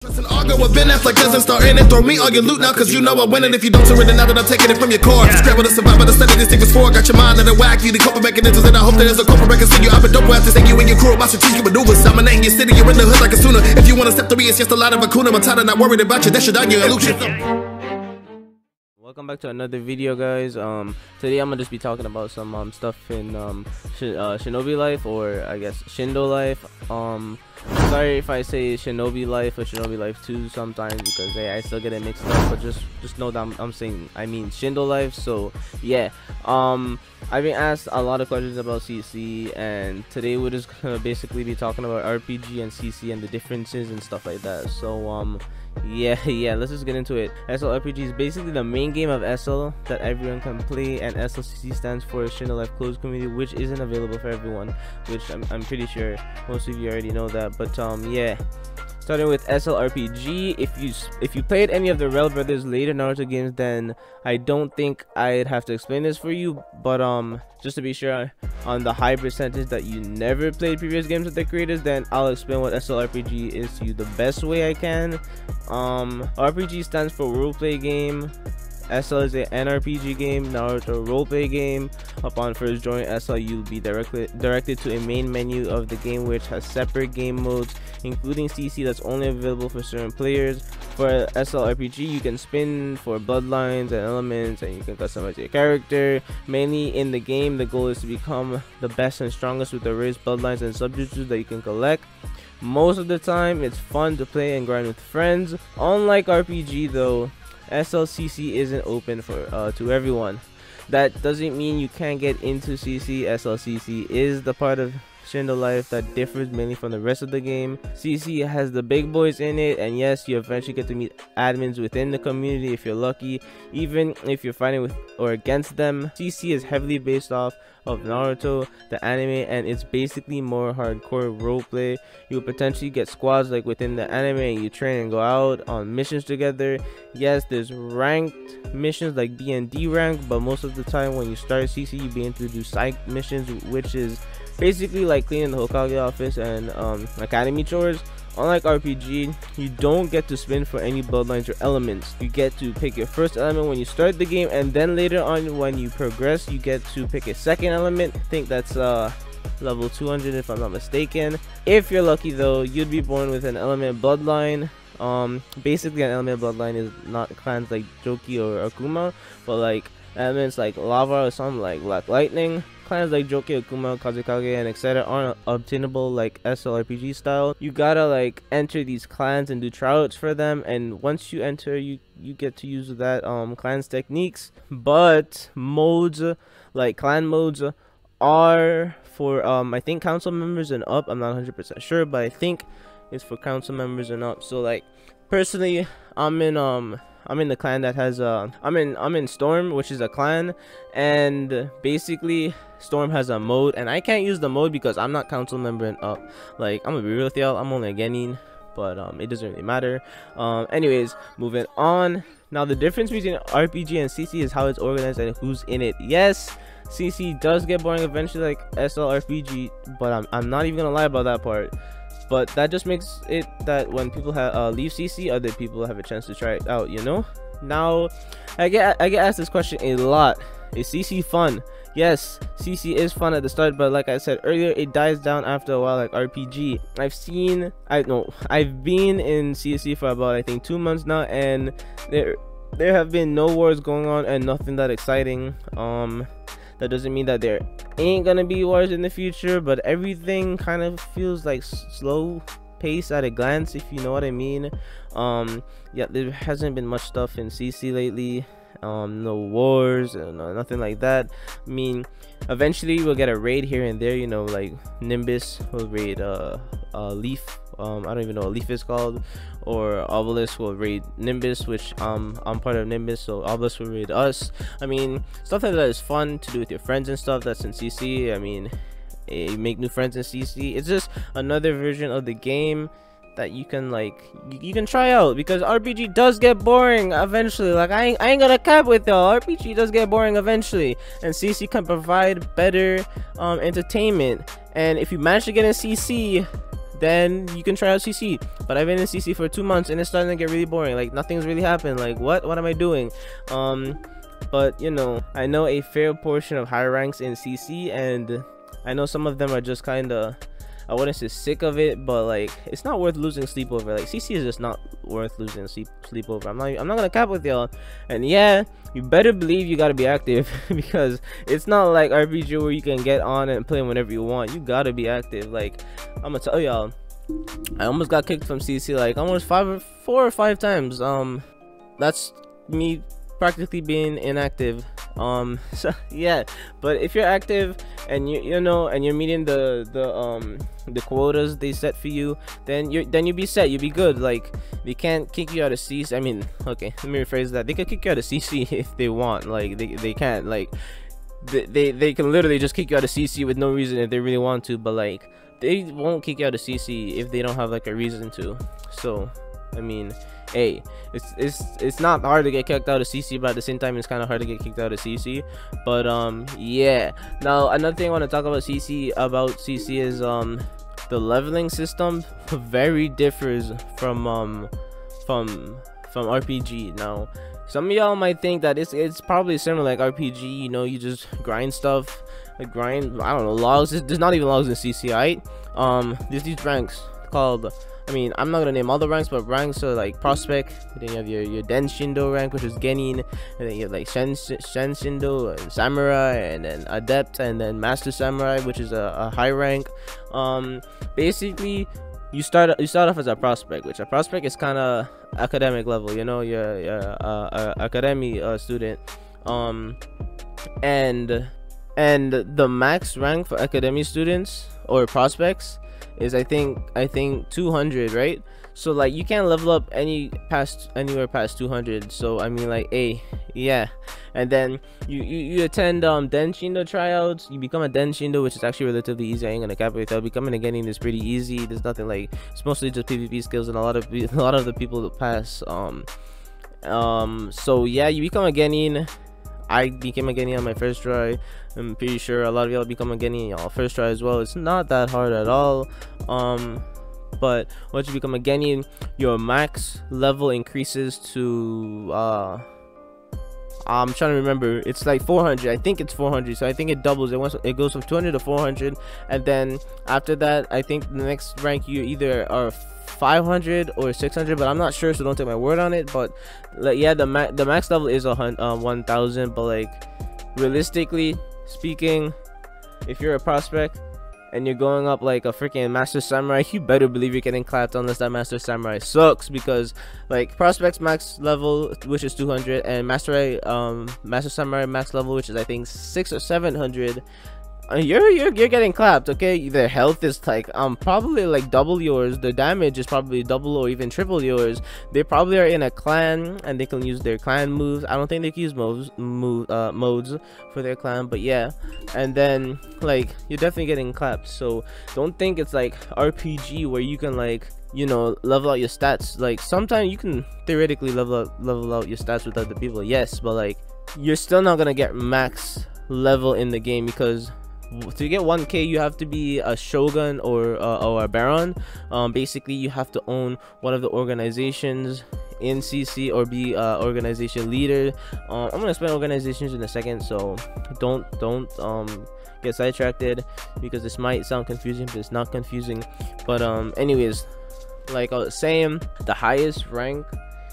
Argo with Ben Affleck doesn't start in and throw me all your loot now, cause you know I win it. If you don't surrender now that I'm taking it from your core, scramble to survive, but I study this thing was for. Got your mind in a whack, you the coping mechanisms, and I hope that there's a corporate reconcile you. I've been dope after saying you and your crew, my strategic maneuvers. Dominating your city, you're in the hood like a sooner. If you wanna step to me, it's just a lot of Akuna Matata, not worried about you, that shit on your illusion. Welcome back to another video, guys. Today I'm gonna just be talking about some stuff in Shinobi life, or I guess Shindo life. Sorry if I say Shinobi life or Shinobi life 2 sometimes, because I still get it mixed up, but just know that I mean Shindo life. So yeah, I've been asked a lot of questions about CC, and today we're just gonna basically be talking about RPG and CC and the differences and stuff like that. So yeah, let's just get into it. SLRPG is basically the main game of SL that everyone can play, and SLCC stands for Shindo Life Closed Community, which isn't available for everyone, which I'm pretty sure most of you already know that. But yeah, starting with SLRPG, if you played any of the Rel Brothers later Naruto games, then I don't think I'd have to explain this for you. But just to be sure on the high percentage that you never played previous games with the creators, then I'll explain what SLRPG is to you the best way I can. RPG stands for roleplay game. SL is an NRPG game, Naruto roleplay game. Upon first joining SL, you'll be directed to a main menu of the game, which has separate game modes, including CC that's only available for certain players. For SLRPG, you can spin for bloodlines and elements, and you can customize your character. Mainly in the game, the goal is to become the best and strongest with the race, bloodlines, and substitutes that you can collect. Most of the time, it's fun to play and grind with friends. Unlike RPG though, SLCC isn't open for to everyone. That doesn't mean you can't get into CC. SLCC is the part of Shindo Life that differs mainly from the rest of the game. CC has the big boys in it, and yes, you eventually get to meet admins within the community if you're lucky, even if you're fighting with or against them. CC is heavily based off of Naruto, the anime, and it's basically more hardcore roleplay. You'll potentially get squads like within the anime, and you train and go out on missions together. Yes, there's ranked missions like D and D rank, but most of the time when you start CC, you begin to do side missions, which is basically like cleaning the Hokage office and academy chores. Unlike RPG, you don't get to spin for any bloodlines or elements. You get to pick your first element when you start the game, and then later on when you progress, you get to pick a second element. I think that's level 200 if I'm not mistaken. If you're lucky though, you'd be born with an element bloodline. Basically an element bloodline is not clans like Joki or Akuma, but like elements like lava or something like Black Lightning. Clans like Joki, Akuma, Kazekage, and etc. aren't obtainable like SLRPG style. You gotta like enter these clans and do tryouts for them, and once you enter, you get to use that clans techniques. But modes like clan modes are for I think council members and up. I'm not 100% sure, but I think it's for council members and up. So like personally, I'm in the clan that has I'm in Storm, which is a clan, and basically Storm has a mode, and I can't use the mode because I'm not council member and up. Like, I'm gonna be real with y'all, I'm only a Genin, but it doesn't really matter. Anyways, moving on. Now the difference between RPG and CC is how it's organized and who's in it. Yes, CC does get boring eventually like SLRPG, but I'm not even gonna lie about that part. But that just makes it that when people leave CC, other people have a chance to try it out, you know. Now I get asked this question a lot: is CC fun? Yes, CC is fun at the start, but like I said earlier, it dies down after a while like RPG. I've been in CC for about I think 2 months now, and there have been no wars going on and nothing that exciting. That doesn't mean that there ain't gonna be wars in the future, but everything kind of feels like slow pace at a glance, if you know what I mean. Yeah, there hasn't been much stuff in CC lately. No wars, nothing like that. I mean, eventually we'll get a raid here and there, you know, like Nimbus will raid Leaf. I don't even know what Leaf is called, or Obelisk will raid Nimbus, which I'm part of Nimbus, so Obelisk will raid us. I mean, stuff like that is fun to do with your friends and stuff. That's in CC. I mean, you make new friends in CC. It's just another version of the game that you can like you can try out, because RPG does get boring eventually. Like I ain't gonna cap with y'all, RPG does get boring eventually, and CC can provide better entertainment. And if you manage to get in CC, then you can try out CC. But I've been in CC for 2 months and it's starting to get really boring. Like nothing's really happened. Like what am I doing? But you know, I know a fair portion of higher ranks in CC, and I know some of them are just kind of, I wouldn't say sick of it, but like it's not worth losing sleep over. Like CC is just not worth losing sleep over. I'm not gonna cap with y'all. And yeah, you better believe you gotta be active because it's not like RPG where you can get on and play whenever you want. You gotta be active. Like I'm gonna tell y'all, I almost got kicked from CC like almost 4 or 5 times. That's me practically being inactive. So yeah, but if you're active and you know, and you're meeting the quotas they set for you, then you be set, you be good. Like they can't kick you out of CC. I mean, okay, let me rephrase that. They could kick you out of CC if they want. Like they can't, like they can literally just kick you out of CC with no reason if they really want to, but like they won't kick you out of CC if they don't have like a reason to. So I mean, hey, it's not hard to get kicked out of CC, but at the same time it's kind of hard to get kicked out of CC. But yeah, now another thing I want to talk about CC is the leveling system very differs from RPG. Now some of y'all might think that it's probably similar like RPG, you know, you just grind stuff, like grind, I don't know, logs. There's not even logs in CC, right? There's these ranks called, I mean, I'm not gonna name all the ranks, but ranks are like prospect, then you have your Den Shindo rank, which is Genin, and then you have like Shen Shindo and Samurai, and then Adept, and then Master Samurai, which is a high rank. Basically you start off as a prospect, which a prospect is kind of academic level, you know, you're academy student. And the max rank for academy students or prospects is I think 200, right? So like you can't level up anywhere past 200. So I mean, like, hey, yeah. And then you attend Den Shindo tryouts, you become a Den Shindo, which is actually relatively easy. I ain't gonna cap it with that. Becoming a Genin is pretty easy. There's nothing, like, it's mostly just PvP skills, and a lot of the people that pass. So yeah, you become a Genin. I became a Genin on my first try. I'm pretty sure a lot of y'all become a Genin on y'all first try as well. It's not that hard at all. But once you become a Genin, your max level increases to I'm trying to remember, it's like 400. I think it's 400, so I think it doubles. It goes from 200 to 400, and then after that I think the next rank you either are 500 or 600, but I'm not sure, so don't take my word on it. But like, yeah, the max level is 1000, but like realistically speaking, if you're a prospect and you're going up like a freaking Master Samurai, you better believe you're getting clapped unless that Master Samurai sucks, because like prospects max level, which is 200, and Master Samurai max level, which is I think 600 or 700, you're getting clapped. Okay, their health is like probably like double yours, the damage is probably double or even triple yours. They probably are in a clan and they can use their clan moves. I don't think they can use modes for their clan, but yeah. And then like you're definitely getting clapped. So don't think it's like RPG where you can, like, you know, level out your stats. Like sometimes you can theoretically level out your stats with other people, yes, but like you're still not gonna get max level in the game, because to get 1k you have to be a shogun or a baron. Basically you have to own one of the organizations in CC or be organization leader. I'm gonna explain organizations in a second, so don't get sidetracked, because this might sound confusing, but it's not confusing. But anyways, like I was saying, the highest rank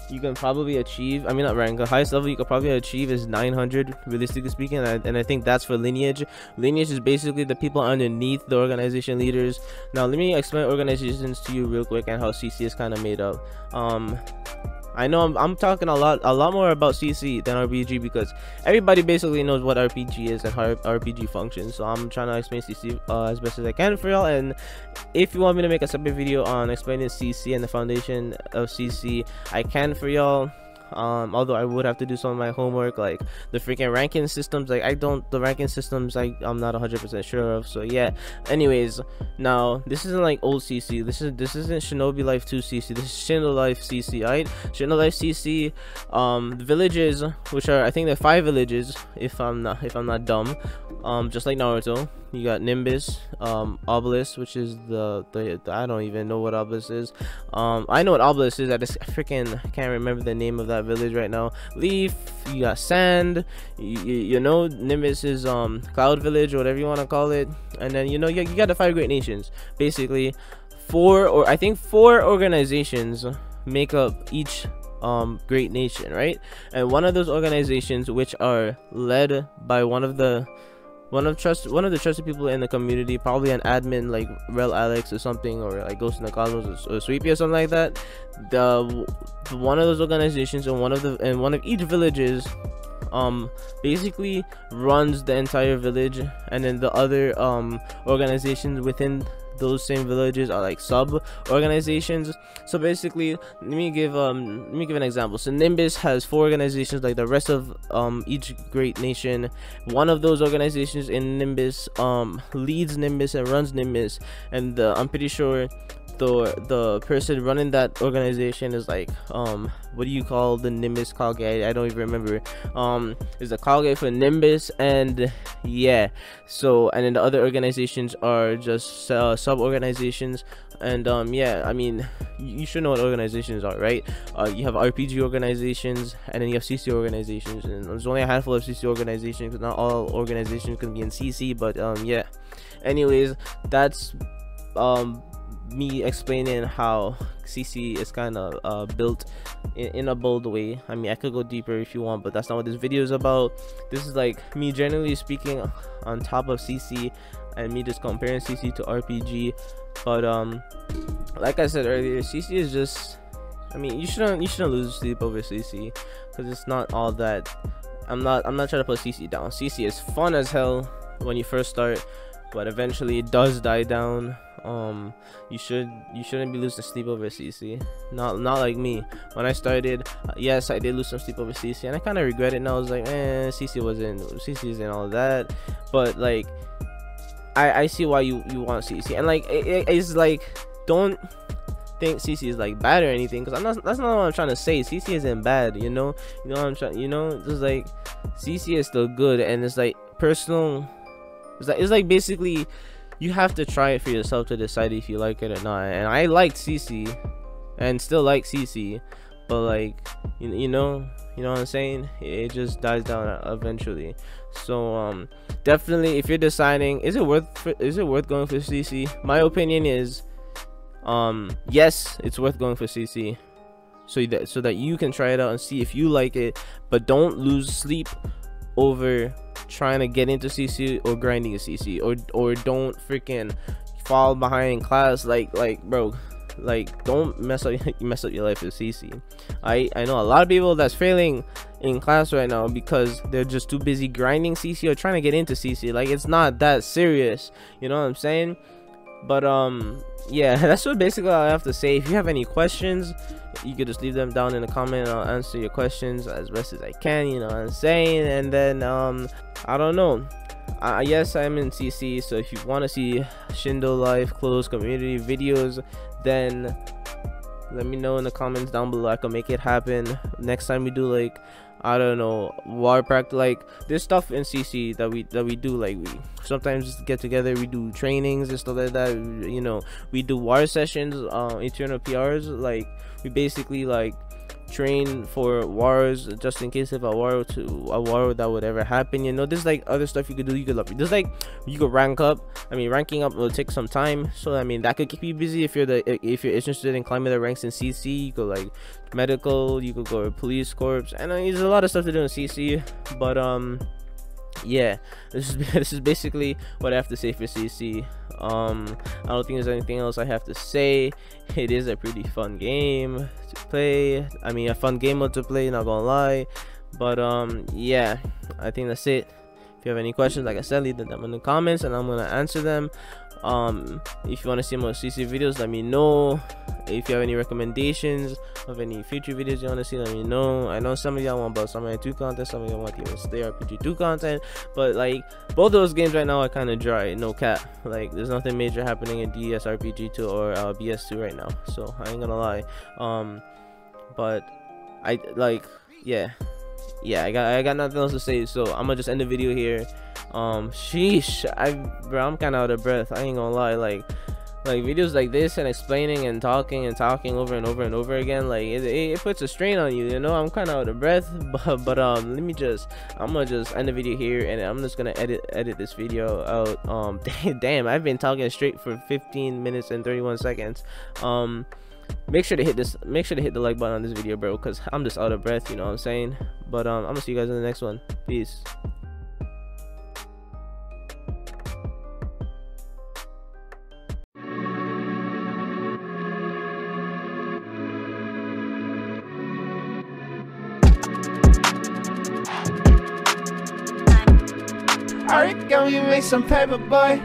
you can probably achieve, I mean not rank, the highest level you could probably achieve is 900 realistically speaking, and I think that's for lineage. Lineage is basically the people underneath the organization leaders. Now let me explain organizations to you real quick and how CC is kind of made up. I know I'm talking a lot more about CC than RPG, because everybody basically knows what RPG is and how RPG functions. So I'm trying to explain CC as best as I can for y'all. And if you want me to make a separate video on explaining CC and the foundation of CC, I can for y'all. Although I would have to do some of my homework, like the freaking ranking systems. Like the ranking systems I'm not 100% sure of. So yeah, anyways, now this isn't like old CC. This isn't Shinobi Life 2 CC. This is Shindo Life CC, right? Shindo Life CC, the villages, which are, I think there are 5 villages if I'm not dumb. just like Naruto. You got Nimbus, Obelisk, which is the I don't even know what Obelisk is. I know what Obelisk is. I just freaking can't remember the name of that village right now. Leaf. You got Sand. You know, Nimbus is Cloud Village or whatever you want to call it. And then you know you got the 5 great nations. Basically, I think four organizations make up each great nation, right? And one of those organizations, which are led by one of the trusted people in the community, probably an admin like Rel Alex or something, or like Ghost in the Cosmos or Sweepy or something like that. One of those organizations and one of each villages basically runs the entire village, and then the other organizations within those same villages are like sub organizations. So basically, let me give an example. So Nimbus has 4 organizations like the rest of each great nation. One of those organizations in Nimbus leads Nimbus and runs Nimbus, and I'm pretty sure the person running that organization is like what do you call the Nimbus Kage? I don't even remember. Is the Kage for Nimbus, and yeah. So and then the other organizations are just sub organizations, and yeah, I mean you should know what organizations are, right? You have RPG organizations, and then you have CC organizations, and there's only a handful of CC organizations because not all organizations can be in CC, but yeah. Anyways, that's me explaining how CC is kind of built in a bold way. I mean, I could go deeper if you want, but that's not what this video is about. This is like me generally speaking on top of CC, and me just comparing CC to RPG. But like I said earlier, CC is just, I mean, you shouldn't lose sleep over CC, because it's not all that. I'm not trying to put CC down. CC is fun as hell when you first start, but eventually it does die down. You shouldn't be losing sleep over CC. Not like me. When I started, yes, I did lose some sleep over CC, and I kind of regret it now. I was like, CC isn't all that. But like, I see why you want CC, and like it's like, don't think CC is like bad or anything, because that's not what I'm trying to say. CC isn't bad, you know what I'm trying, just like CC is still good, and it's like personal. It's like basically you have to try it for yourself to decide if you like it or not. And I liked CC and still like CC, but like you know what I'm saying, it just dies down eventually. So definitely, if you're deciding is it worth going for CC, my opinion is yes, it's worth going for CC, so that you can try it out and see if you like it, but don't lose sleep over trying to get into CC or grinding a CC, or don't freaking fall behind in class. Like bro, like don't mess up your life with CC. I know a lot of people that's failing in class right now because they're just too busy grinding CC or trying to get into CC. Like, it's not that serious, you know what I'm saying? But yeah, that's what basically I have to say. If you have any questions, you could just leave them down in the comment, and I'll answer your questions as best as I can, you know what I'm saying? And then I don't know, yes, I'm in CC, so if you want to see Shindo life closed community videos, then let me know in the comments down below. I can make it happen. Next time we do, like, I don't know, war practice, like there's stuff in CC that we do, like we sometimes get together, we do trainings and stuff like that, you know, we do war sessions, eternal PRs, like we basically like train for wars just in case of a war that would ever happen, you know. There's like other stuff you could do. You could rank up. I mean, ranking up will take some time, so I mean that could keep you busy. If you're interested in climbing the ranks in CC, you could like medical, you could go to police corps, and there's a lot of stuff to do in CC. But yeah, this is basically what I have to say for CC. I don't think there's anything else I have to say. It is a pretty fun game to play. I mean, a fun game mode to play, not gonna lie. But yeah, I think that's it. If you have any questions, like I said, leave them in the comments and I'm gonna answer them. If you want to see more CC videos, let me know. If you have any recommendations of any future videos you want to see, let me know. I know some of y'all want about Samurai 2 content, some of y'all want even Stay RPG 2 content, but like both those games right now are kind of dry, no cap. Like there's nothing major happening in DS RPG 2 or BS2 right now, so I ain't gonna lie. But I like, yeah, I got nothing else to say, so I'm gonna just end the video here. Sheesh, bro, I'm kind of out of breath. I ain't gonna lie. Like videos like this and explaining and talking over and over and over again, like it puts a strain on you, you know. I'm kind of out of breath, but I'm gonna just end the video here, and I'm just gonna edit this video out. Damn, I've been talking straight for 15 minutes and 31 seconds. Make sure to hit the like button on this video, bro, because I'm just out of breath, you know what I'm saying. But I'm gonna see you guys in the next one. Peace. I reckon we make some paper, boy.